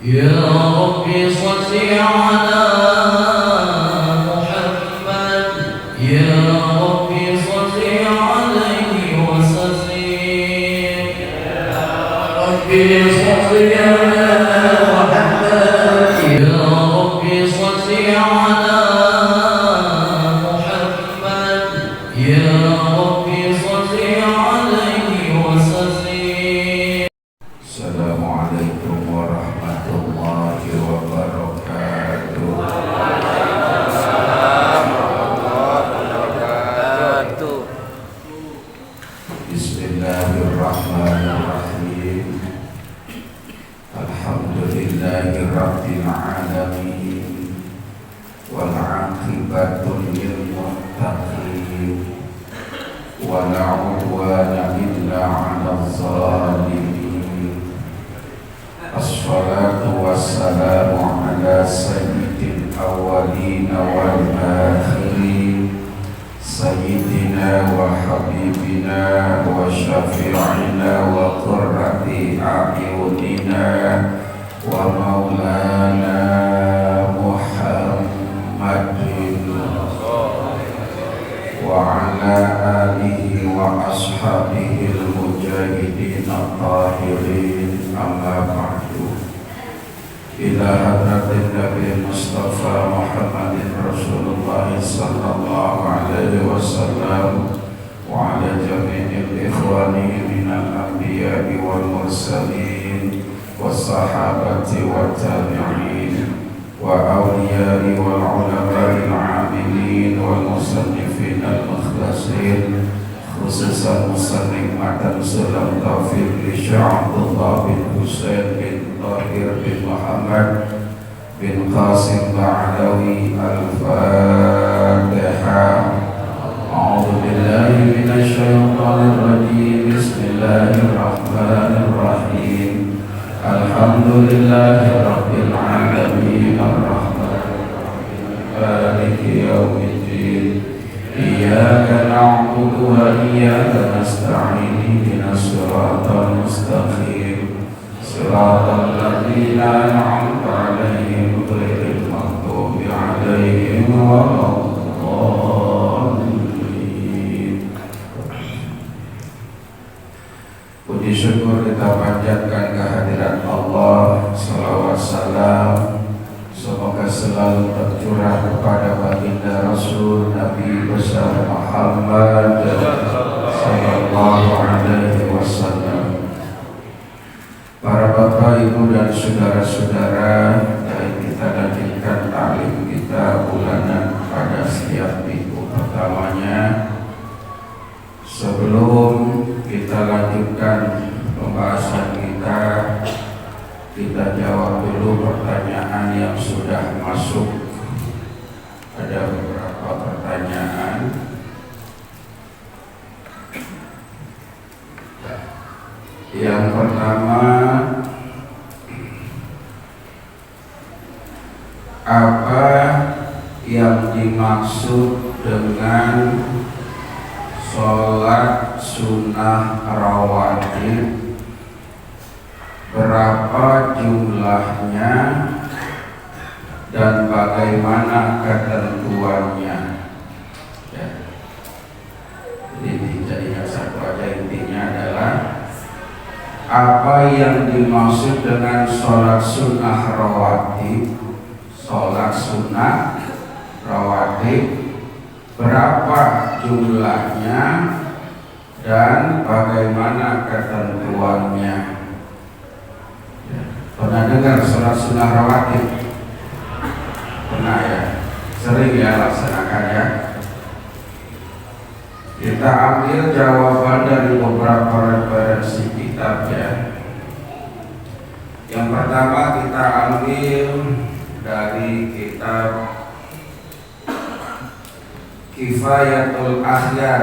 يا ربي صل على محمد يا ربي صل عليه وسلم يا ربي صل على محمد يا ربي صل على محمد يا ربي صل عليه وسلم. Assalamualaikum warahmatullahi wabarakatuh. Bismillahirrahmanirrahim. Alhamdulillahi rabbil alamin. Wal 'aqibatu lil muttaqin. Wa la 'udwana illa 'alal zalimin. Assalatu wassalamu ala sayyidil awwalin wal akhirin sayyidina wa habibina wa syafi'ina wa qurrati a'yunina wa maulana Muhammadin wa ala alihi wa ashabihi al-mujahidin al-tahirin amma ba'du. Ila hadratin Nabi Mustafa Muhammadin Rasulullah sallallahu alaihi wasallam wa ala jami'il ikhwani minal anbiya'i wal mursalin was sahabati wat tabi'in wa awliya'i wal ulama'il 'amilin wal musannifin al-mukhlasin, khususan musannif Matan Sulam Taufiq li Sya'abdullah bin Husain bin Tahir bin Muhammad bin Qasim Ba'alawi. Al-Fatihah. A'udhu billahi minasyaitanir rajim. Bismillahirrahmanirrahim. Alhamdulillahi rabbil alamin. Ar-Rahmanir-Rahim. Maliki yaumiddin. Iyyaka na'budu wa iyyaka nasta'in. Ihdinas siratal mustaqim. Siratal ladzina an'amta 'alaihim ghairil maghdubi 'alaihim waladdallin. Puji syukur kita panjatkan kehadirat Allah. Salawat salam semoga selalu tercurah kepada baginda Rasul Nabi besar Muhammad sallallahu alaihi wasallam. Para bapak, ibu dan saudara-saudara, yang kita lanjutkan taklim kita bulanan pada setiap minggu pertamanya. Sebelum kita lanjutkan pembahasan kita jawab dulu pertanyaan yang sudah masuk. Ada beberapa pertanyaan. Yang pertama, apa yang dimaksud dengan sholat sunnah rawatib? Berapa jumlahnya dan bagaimana ketentuannya? Ya. Ini jadinya satu aja, intinya adalah apa yang dimaksud dengan sholat sunnah rawatib? Sholat sunnah rawatib, berapa jumlahnya dan bagaimana ketentuannya? Pernah dengar sholat sunnah rawatib? Pernah ya? Sering ya laksanakan ya? Kita ambil jawaban dari beberapa referensi kitab ya. Yang pertama kita ambil dari kitab Kifayatul Akhyar.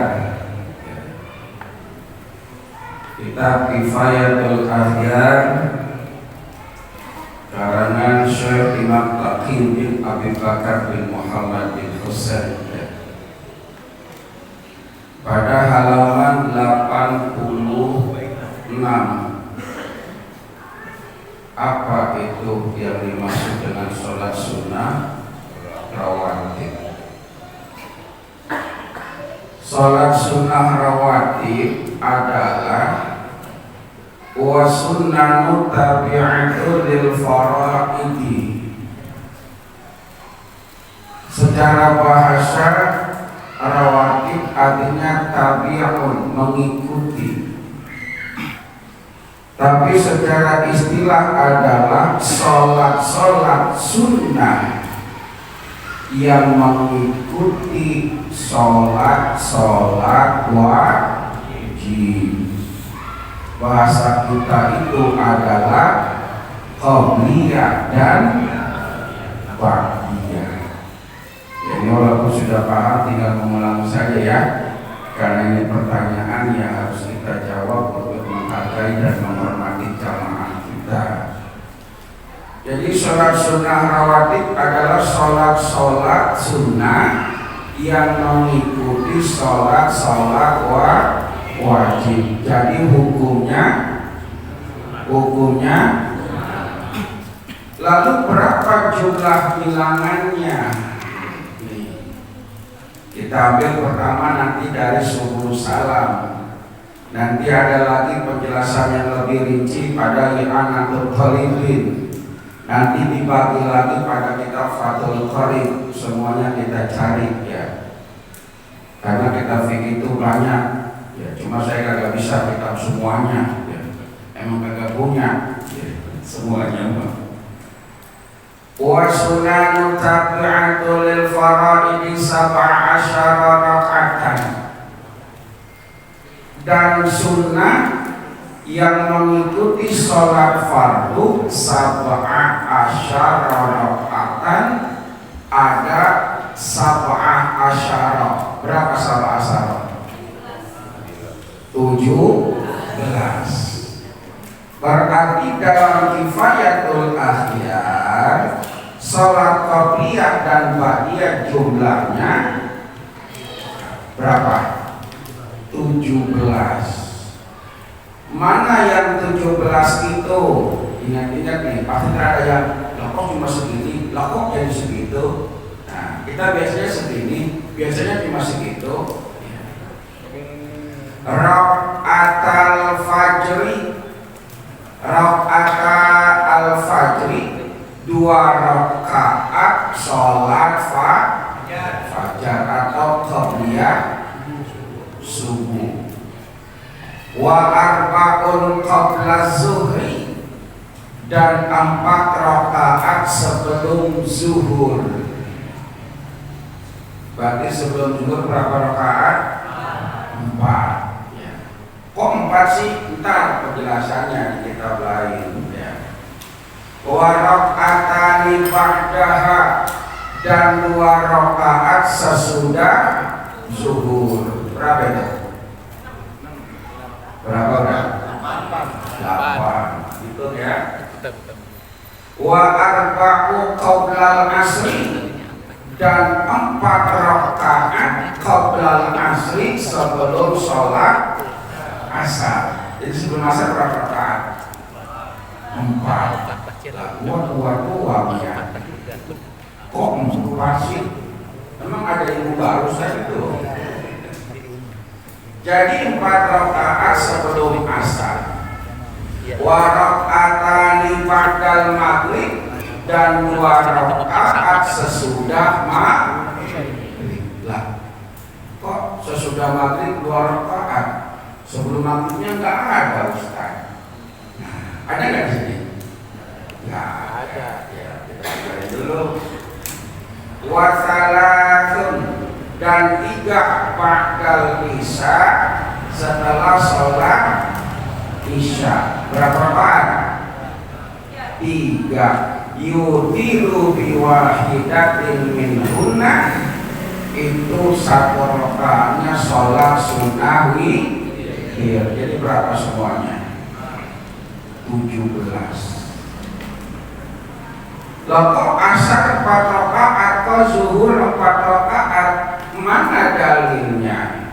Kitab Kifayatul Akhyar karangan Syekh Imam Taqi bin Abi Bakar bin Muhammad bin Husain. Pada halaman 86 apa itu yang dimaksud dengan sholat sunnah rawatib? Sholat sunnah rawatib adalah wa sunnanu tabi'atu lil fara'idi. Secara bahasa rawatib artinya tabi'un, mengikuti. Tapi secara istilah adalah sholat-sholat sunnah yang mengikuti sholat-sholat wajib. Bahasa kita itu adalah qabliyah dan ba'diyah. Jadi walaupun sudah paham tinggal mengulang saja ya, karena ini pertanyaan yang harus kita jawab untuk menghargai dan menghormati jamaah kita. Jadi sholat sunnah rawatib adalah sholat-sholat sunnah yang mengikuti sholat-sholat wajib. Jadi hukumnya lalu berapa jumlah bilangannya? Kita ambil pertama nanti dari subuh salam. Nanti ada lagi penjelasan yang lebih rinci pada i'anatul talibin. Nanti dibagi lagi pada kitab Fathul Qarib. Semuanya kita cari ya. Karena kitab fikih itu banyak. Ya, cuma saya kagak bisa kitab semuanya. Ya. Emang kagak punya ya, semuanya mah. Wa sunanu tabi'atu lil fara'idi 17 raka'atan. Dan sunnah yang mengikuti sholat fardu 17 raka'atan ada 17. Berapa 17? 17. Berarti dalam kifayatul akhyar sholat qabliyah dan ba'diyah jumlahnya berapa? 17. Mana yang 17 itu? Ingat-ingat nih, pasti ada yang kok cuma segini, kok jadi segitu. Nah, kita biasanya segini, biasanya cuma segitu. Raka'atal fajri, raka'atal fajri, 2 rakaat sholat fajar atau qabliyah subuh. Wa arba'un qabla zuhri, dan 4 rakaat sebelum zuhur. Berarti sebelum zuhur berapa rakaat? 4. Kok 4 sih? Entar penjelasannya di kitab lain ya. Wa raka'atani ba'daha, dan 2 rakaat sesudah zuhur. Berapa itu? Berapa udah? 8. Itu ya. Wa arba'u qablal asri, dan 4 rakaat qablal asri sebelum sholat asar. Jadi sebelum asar berapa rakaat? 4. Dua ya. Kok 4 sih? Emang ada ilmu baru saya itu? Jadi 4 rakaat sebelum asar. Wa raka'atani ba'dal maghrib, dan 2 rakaat sesudah maghrib. Lah, kok sesudah maghrib 2 rakaat? Sebelum maghribnya nggak ada Ustaz. Nah, ada nggak di sini? Nggak ada. Ya, kita cari dulu. Wa salasun, dan 3 ba'dal isya, setelah sholat isya. Berapa rakaat? 3. Yutiru biwahidatin minhunna, itu 1 rakaatnya sholat sunnah witir. Jadi berapa semuanya? 17. Loh, kok asar 4 rakaat, kok zuhur 4 rakaat? Mana dalilnya?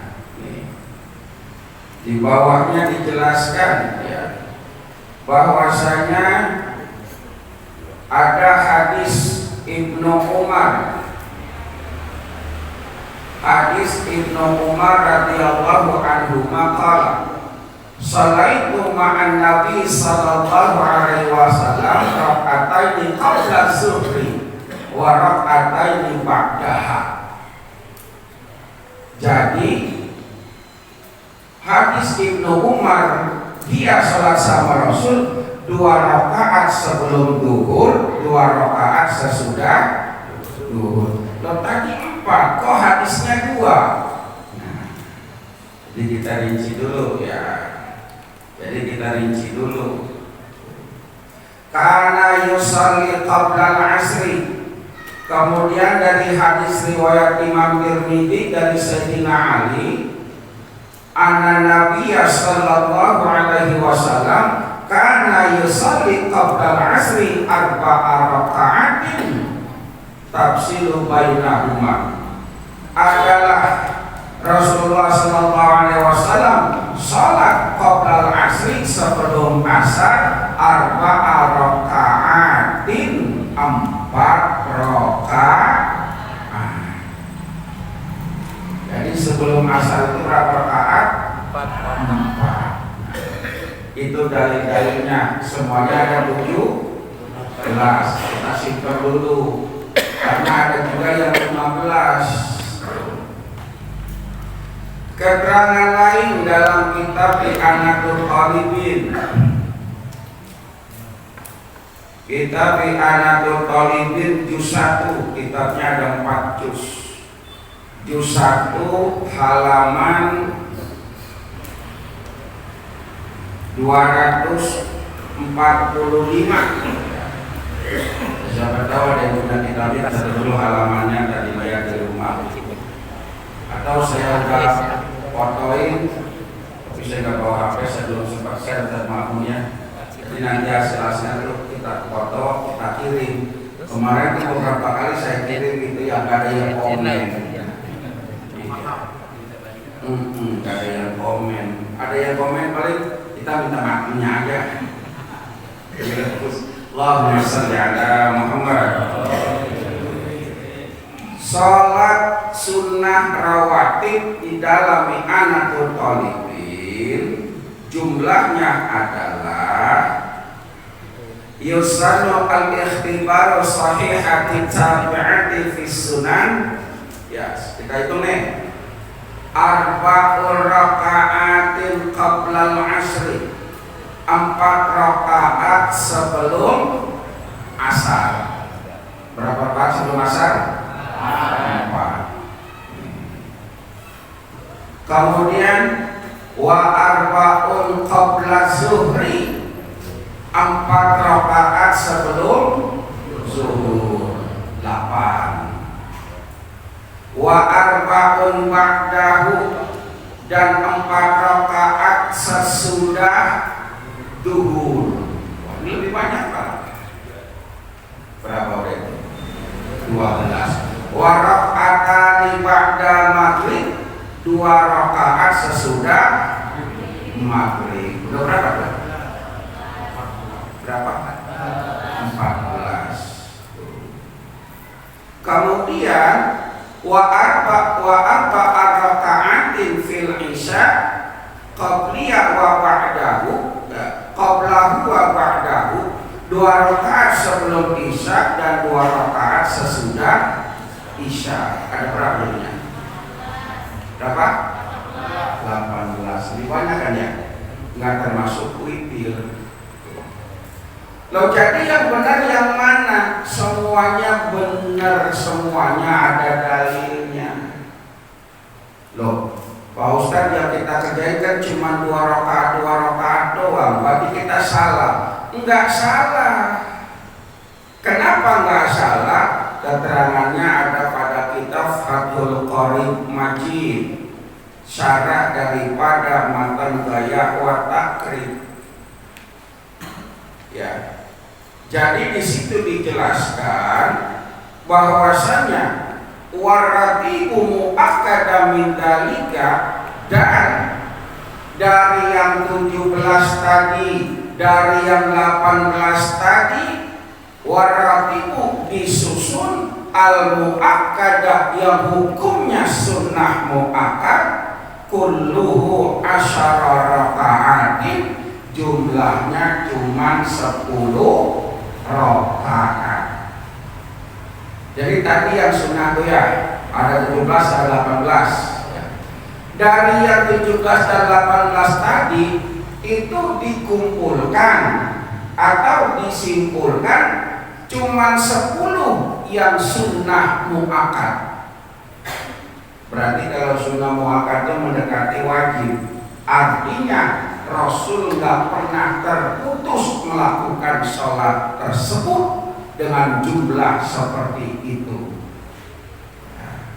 Di bawahnya dijelaskan ya, bahwasanya ada hadis Ibnu Umar. Hadis Ibnu Umar radhiyallahu anhu maqala Salaitu ma'an Nabi sallallahu alaihi wasallam raka'ataini qabla zuhri wa raka'ataini ba'daha. Jadi hadis Ibnu Umar, dia salat sama Rasul 2 rakaat sebelum duhur, 2 rakaat sesudah duhur. Loh tadi 4, kok hadisnya 2? Nah, jadi kita rinci dulu ya. Karena yusalli qabla al-asri. Kemudian dari hadis riwayat Imam Tirmidzi dari Sayyidina Ali, anna Nabiyya sallallahu alaihi wasallam kana yusalli qabla al-asri 4 raka'atin tafsilu bainahuma. Adalah Rasulullah sallallahu alaihi wasallam salat qabla al-asri sebelum asar 4 raka'atin 4 rakaat. Jadi sebelum asar itu berapa rakaat? 4. Itu dalil-dalilnya semuanya ada 17. Kita simpan dulu karena ada juga yang 15. Keterangan lain dalam kitab I'anatul Talibin. Kitab I'anatul Talibin juz 1, kitabnya ada 4 juz. Juz 1 halaman 245. Siapa tahu ada yang punya kitabnya, bisa dulu halamannya tadi bayar di rumah. Atau saya udah fotoin, tapi saya nggak bawa HP, saya belum sempat share dan maafnya. Jadi nanti hasil-hasilnya itu kita foto, kita kirim. Kemarin itu beberapa kali saya kirim itu yang nggak ada yang komen. Nggak ada yang komen. Ada yang komen paling kita minta maafnya aja. Allahumma shalli ala Muhammad. Salat sunnah rawatib di dalam I'anatul Talibin jumlahnya adalah yusanu al-ikhtibaru sahihati tabi'ati fi sunan. Ya, kita hitung nih. 4 raka'atin qabla al-asri, 4 rakaat sebelum asar. Berapa rakaat sebelum asar? 4. Kemudian wa arba'un qabla zuhri, 4 rakaat sebelum zuhur, 8. Wa arba'un ba'dahu, dan 4 rakaat sesudah duhur. Ini lebih banyak Pak. Berapa udah itu? 12. Wa raka'atani ba'da maghrib, 2 rakaat sesudah maghrib. Udah berapa? Berapa? 14. Kemudian wa arba raka'atin fil isya qabliyah wa ba'dahu, qablahu wa ba'dahu, 2 rakaat sebelum isya dan 2 rakaat sesudah isya. Ada berapa jadinya? Berapa? 18. Lebih banyak kan ya? Nggak termasuk witir. Loh, jadi yang benar yang mana? Semuanya benar, semuanya ada dalilnya. Loh, Pak Ustadz yang kita kerjain kan cuma 2 rakaat doang, berarti kita salah. Enggak salah. Kenapa enggak salah? Keterangannya ada pada kitab Fathul Qorib Majid, syarah daripada Matan Gaya wa Takrib. Ya. Jadi di situ dijelaskan bahwasanya waratibu muakkada min dalika, dan dari yang 17 tadi, dari yang 18 tadi, Waratibu disusun al-mu'akkadah yang hukumnya sunnah mu'akkad kulluhu asyara raka'atin, jumlahnya cuma 10 rakaat. Jadi tadi yang sunnah itu ya ada 17 dan 18 ya. Dari yang 17 dan 18 tadi itu dikumpulkan atau disimpulkan cuma 10 yang sunnah mu'akkad. Berarti kalau sunnah mu'akkad itu mendekati wajib, artinya Rasul nggak pernah terputus melakukan sholat tersebut dengan jumlah seperti itu. Nah,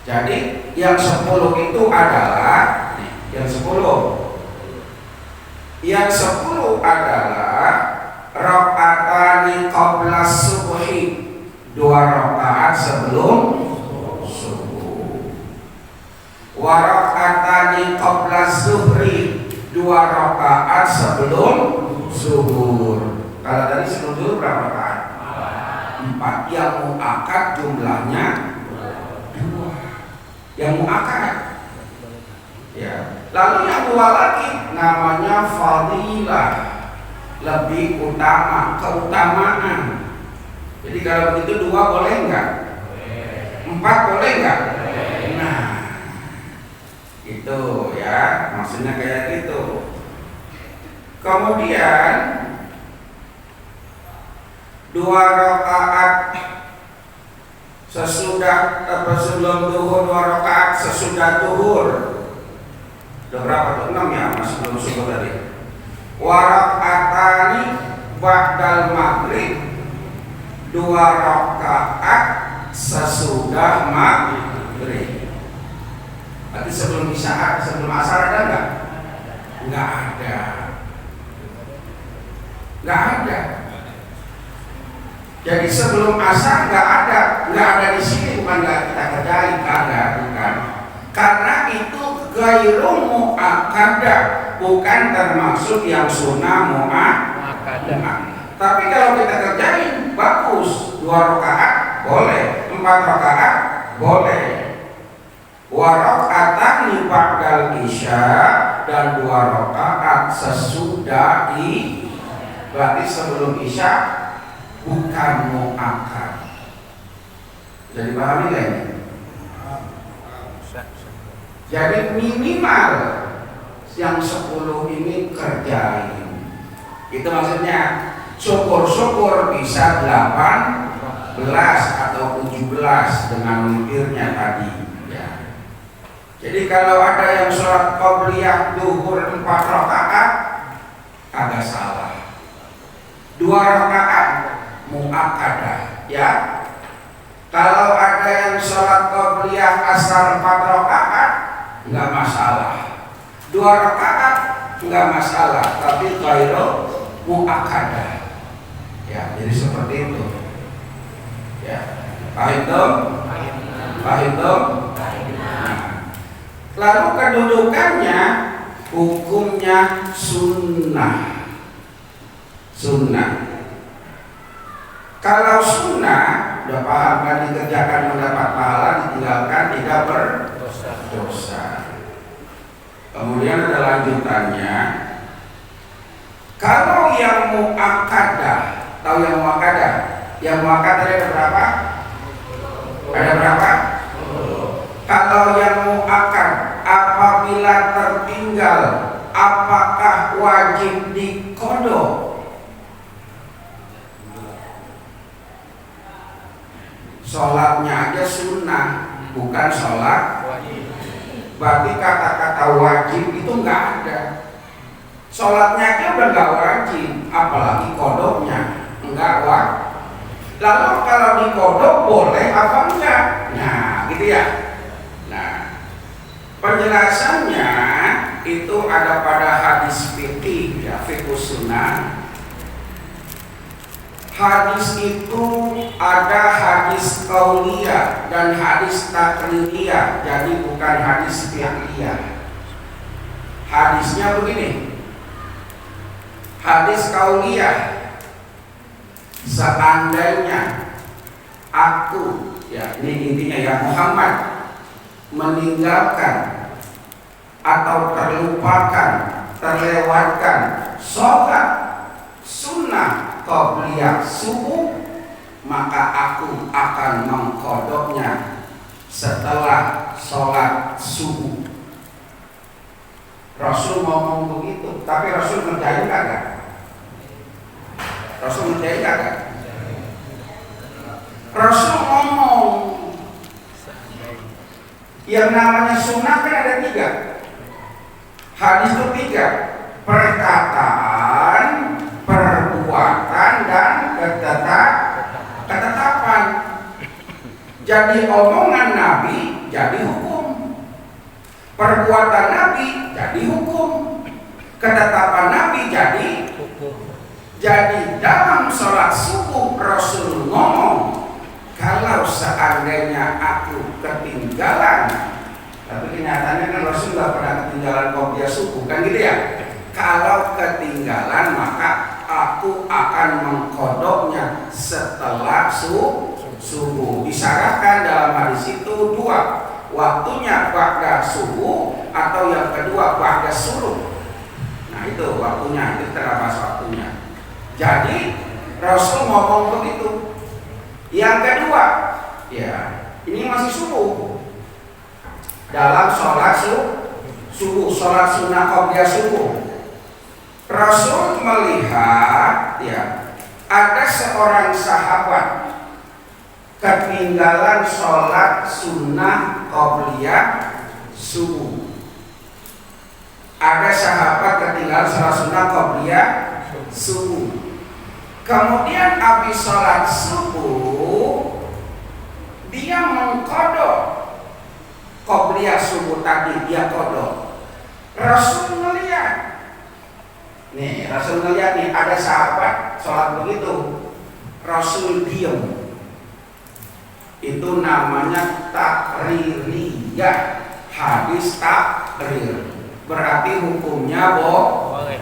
jadi yang 10 itu adalah yang 10 adalah rakaatani qabla subhi, 2 rakaat sebelum subuh. Wa rakaatani qabla zuhri, 2 rakaat sebelum zuhur. Kalau tadi sebelum zuhur berapa rakaat? 4. Yang mu'akkad jumlahnya 2. Yang mu'akkad. Ya. Lalu yang 2 lagi namanya fadilah, lebih utama, keutamaan. Jadi kalau begitu 2 boleh enggak? 4 boleh enggak? Nah, itu ya, maksudnya kayak gitu. Kemudian 2 rakaat sesudah sebelum duhur, 2 rakaat sesudah duhur. Udah berapa tuh? 6 ya, masih belum subuh tadi. Warakatani ba'dal maghrib, 2 rakaat sesudah maghrib. Berarti sebelum isya, sebelum asar ada enggak? Enggak ada. Enggak ada. Jadi sebelum asar enggak ada di sini, bukan enggak kita kerjain, kagak, bukan. Karena itu ghairu mu'akkadah, bukan termasuk yang sunnah mu'akkadah. Tapi kalau kita kerjain bagus, 2 rakaat boleh, 4 rakaat boleh. Wa raka'atan ba'dal isya, dan 2 rakaat sesudah berarti sebelum isya, bukan mu'akkad. Jadi pahami nggak ini? Jadi minimal yang 10 ini kerjain. Itu maksudnya syukur-syukur bisa 18 atau 17 dengan witirnya tadi ya. Jadi kalau ada yang sholat qabliyah duhur 4 rakaat agak salah, 2 rakaat mu'akkadah ya. Kalau ada yang sholat qabliyah asar 4 rakaat enggak masalah, 2 rakaat enggak masalah, tapi ghairu mu'akkadah ya. Jadi seperti itu ya. Paham dong? Nah, lalu kedudukannya, hukumnya sunnah. Kalau sunnah udah paham kan, dikerjakan mendapat pahala, ditinggalkan tidak berdosa. Kemudian ada lanjutannya. Kalau yang mu'akkadah, tahu yang mu'akkadah? Yang mu'akkadah ada berapa? Ada berapa? Kalau yang mu'akkad apabila tertinggal, apakah wajib diqodho? Sholatnya aja sunnah, bukan sholat wajib. Berarti kata-kata wajib itu nggak ada. Sholatnya aja udah nggak wajib, apalagi kodoknya nggak wajib. Lalu kalau dikodok boleh apa enggak? Nah, gitu ya. Nah, penjelasannya itu ada pada hadis fikih ya, fiqh sunnah. Hadis itu ada hadis qauliyah dan hadis taqririyah, jadi bukan hadis fiqhiyah. Hadisnya begini. Hadis qauliyah, seandainya aku, ya ini intinya ya, Muhammad meninggalkan atau terlupakan, terlewatkan sholat sunnah qobliyah subuh, maka aku akan mengqodoknya setelah sholat subuh. Rasul ngomong begitu, tapi Rasul ngerjain kagak? Rasul ngerjain kagak? Rasul ngomong. Yang namanya sunnah kan ada 3. Hadis itu 3: perkataan, perbuatan, dan ketetapan. Jadi omongan Nabi jadi hukum, perbuatan Nabi jadi hukum, ketetapan Nabi jadi hukum. Jadi dalam sholat subuh Rasul ngomong, kalau seandainya aku ketinggalan, tapi kenyataannya kan Rasul nggak pernah ketinggalan qobliyah subuh, kan gitu ya. Kalau ketinggalan maka aku akan mengqodoknya setelah subuh. Disyaratkan dalam hadis itu 2, waktunya ba'da subuh atau yang kedua ba'da suruh. Nah itu waktunya, itu terabas waktunya. Jadi Rasul ngomong begitu. Yang kedua, ya ini masih subuh. Dalam sholat subuh, sholat sunnah qobliyah subuh, Rasul melihat ya ada seorang sahabat ketinggalan sholat sunnah qobliyah subuh. Ada sahabat ketinggalan sholat sunnah qobliyah subuh. Kemudian habis sholat subuh dia mengqodok qobliyah subuh tadi, dia qodok. Rasul melihat, nih Rasul melihat nih ada sahabat sholat begitu, Rasul diam. Itu namanya takririyah, hadis takrir. Berarti hukumnya boleh.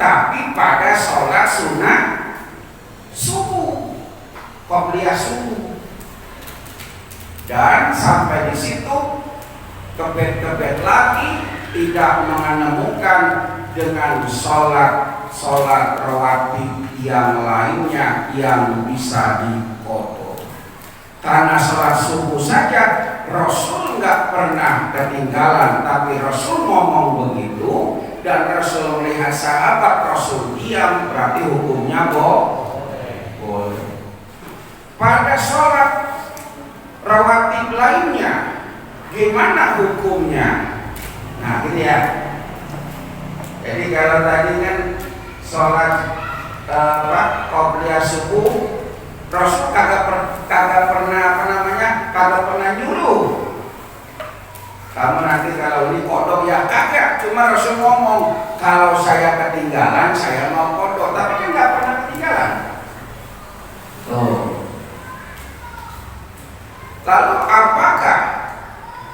Tapi pada sholat sunnah subuh, qobliyah subuh, dan sampai di situ kebet-kebet lagi tidak menemukan dengan sholat rawatib yang lainnya yang bisa diqodok. Karena sholat subuh saja Rasul nggak pernah ketinggalan, tapi Rasul ngomong begitu dan Rasul melihat sahabat, Rasul diam, berarti hukumnya boleh. Pada sholat rawatib lainnya gimana hukumnya? Nah gitu ya. Jadi kalau tadi kan sholat qobliyah subuh, Rasul kagak pernah nyuruh kamu nanti kalau ini kodok ya kagak. Cuma Rasul ngomong kalau saya ketinggalan saya mau kodok, tapi kan nggak pernah ketinggalan. Lalu apakah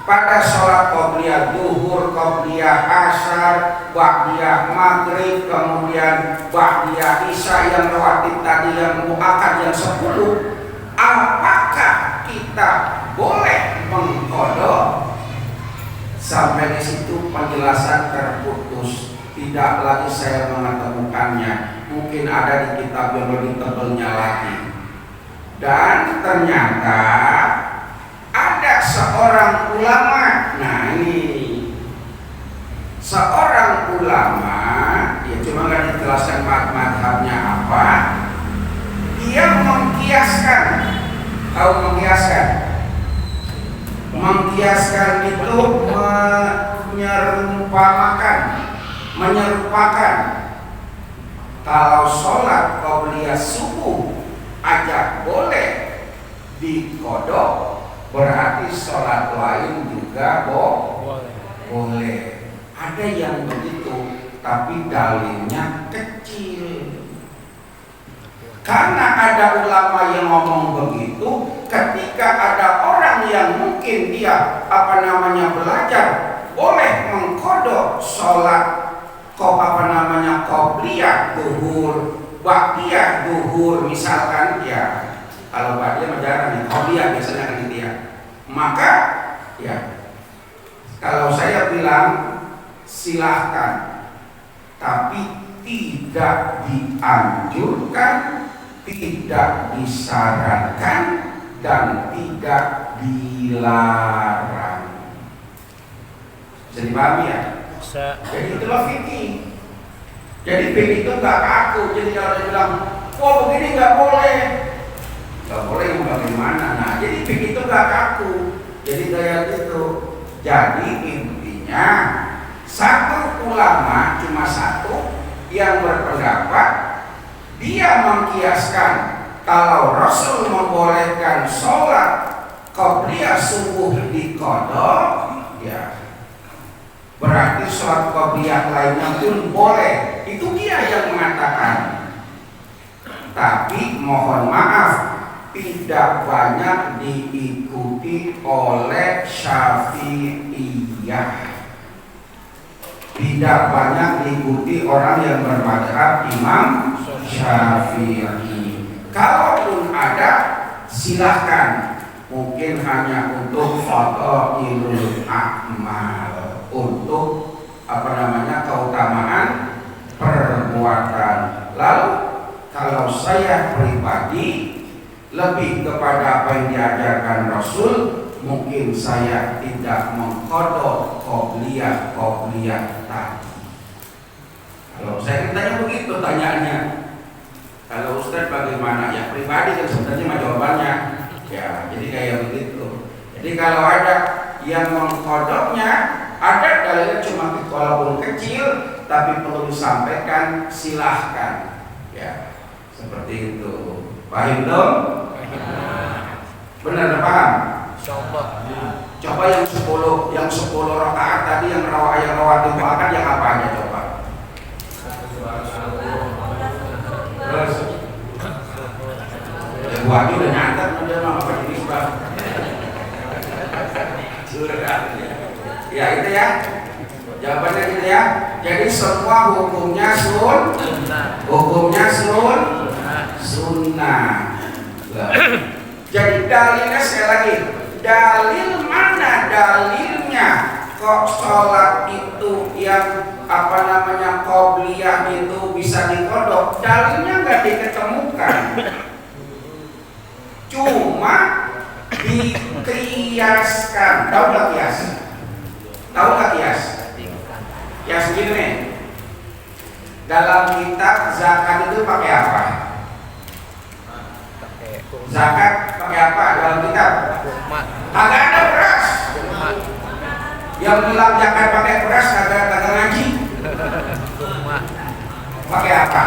pada sholat qobliyah duhur, qobliyah asar, ba'diyah maghrib, kemudian ba'diyah isya yang rawatib tadi yang muakkad yang 10, apakah kita boleh mengqodok? Sampai di situ penjelasan terputus, tidak lagi saya menemukannya. Mungkin ada di kitab yang lebih tebalnya lagi. Dan ternyata ada seorang ulama. Nah ini seorang ulama, ya cuma nggak dijelaskan madhabnya apa. Dia mengkiaskan, tahu mengkiaskan? Mengkiaskan itu menyerupakan kalau sholat qobliyah subuh aja boleh diqodok, berarti sholat lain juga boleh. Ada yang begitu, tapi dalilnya kecil. Karena ada ulama yang ngomong begitu, ketika ada orang yang mungkin dia belajar boleh mengqodok sholat qobliyah Ba'diyah duhur misalkan ya, kalau ba'diyah menjarah nih, qobliyah biasanya kan gitu ya. Maka ya kalau saya bilang silahkan, tapi tidak dianjurkan, tidak disarankan, dan tidak dilarang. Bisa dipahami ya? Jadi itulah fikih. Jadi fikih itu nggak kaku. Jadi kalau dia bilang, oh begini nggak boleh bagaimana? Nah, jadi fikih itu nggak kaku. Jadi kayak gitu. Jadi intinya satu ulama, cuma satu yang berpendapat dia mengkiaskan kalau Rasul membolehkan sholat qobliyah subuh di qadha, ya berarti sholat qobliyah lainnya pun boleh. Itu dia yang mengatakan. Tapi mohon maaf, tidak banyak diikuti oleh Syafi'iyah. Tidak banyak diikuti orang yang bermadzhab Imam Syafi'i. Kalaupun ada, silahkan. Mungkin hanya untuk fadhailul a'mal, untuk keutamaan perbuatan. Lalu kalau saya pribadi lebih kepada apa yang diajarkan Rasul, mungkin saya tidak mengqadha qobliyah tadi. Kalau saya tanya begitu tanyaannya. Kalau Ustaz bagaimana? Ya pribadi kan sebenarnya mah jawabannya. Ya, jadi kayak begitu. Jadi kalau ada yang mengqadhanya, ada dalilnya cuma walaupun kecil, tapi perlu disampaikan, silahkan. Ya, seperti itu. Paham dong? Benar paham? Coba yang 10 rakaat tadi yang rawatib akan yang apa aja coba? Terus ya gua aja udah nyantet udah mah apa jenis bang? Ya itu ya. Jawabannya gitu ya. Jadi semua hukumnya sunnah. Jadi dalilnya sekali lagi, dalil mana dalilnya kok sholat itu yang qobliyah itu bisa diqadha? Dalilnya nggak diketemukan, cuma dikiaskan. Tahu nggak kias? Kias gini, dalam kitab zakat itu pakai apa? Zakat pakai apa dalam kitab? Kagak ada beras. Yang bilang zakat pakai beras kagak ngaji. Pakai apa?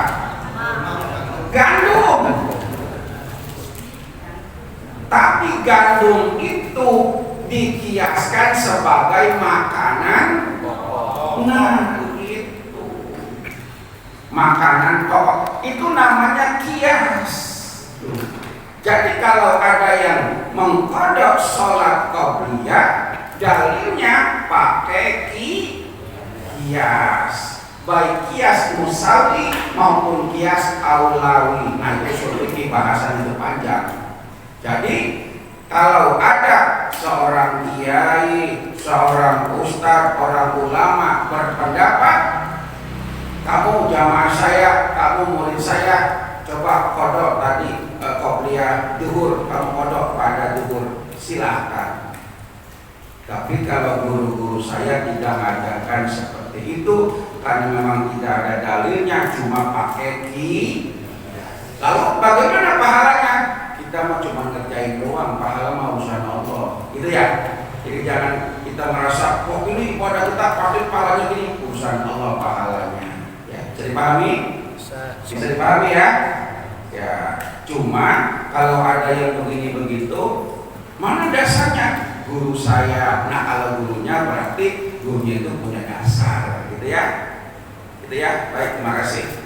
Gandum. Tapi gandum itu dikiaskan sebagai makanan. Nah, itu makanan pokok. Itu namanya kias. Jadi kalau ada yang mengqadha sholat qobliyah, dalilnya pakai kias, baik kias musawi maupun kias aulawi. Nah itu sulit bahasan itu panjang. Jadi kalau ada seorang kiai, seorang ustadz, orang ulama berpendapat, kamu jamaah saya, kamu murid saya, coba qadha tadi qobliyah duhur, kamu qadha pada duhur, silahkan. Tapi kalau guru-guru saya tidak mengajarkan seperti itu, karena memang tidak ada dalilnya, cuma pakai lalu bagaimana pahalanya? Kita mau cuma ngerjain doang, pahala mah urusan Allah, gitu ya. Jadi jangan kita merasa, oh ini ibadah kita pasti pahalanya gini, urusan Allah pahalanya. Ya, bisa dipahami? Bisa dipahami ya? Ya, cuma kalau ada yang begini begitu, mana dasarnya? Guru saya. Nah kalau gurunya berarti gurunya itu punya dasar, gitu ya. Baik, terima kasih.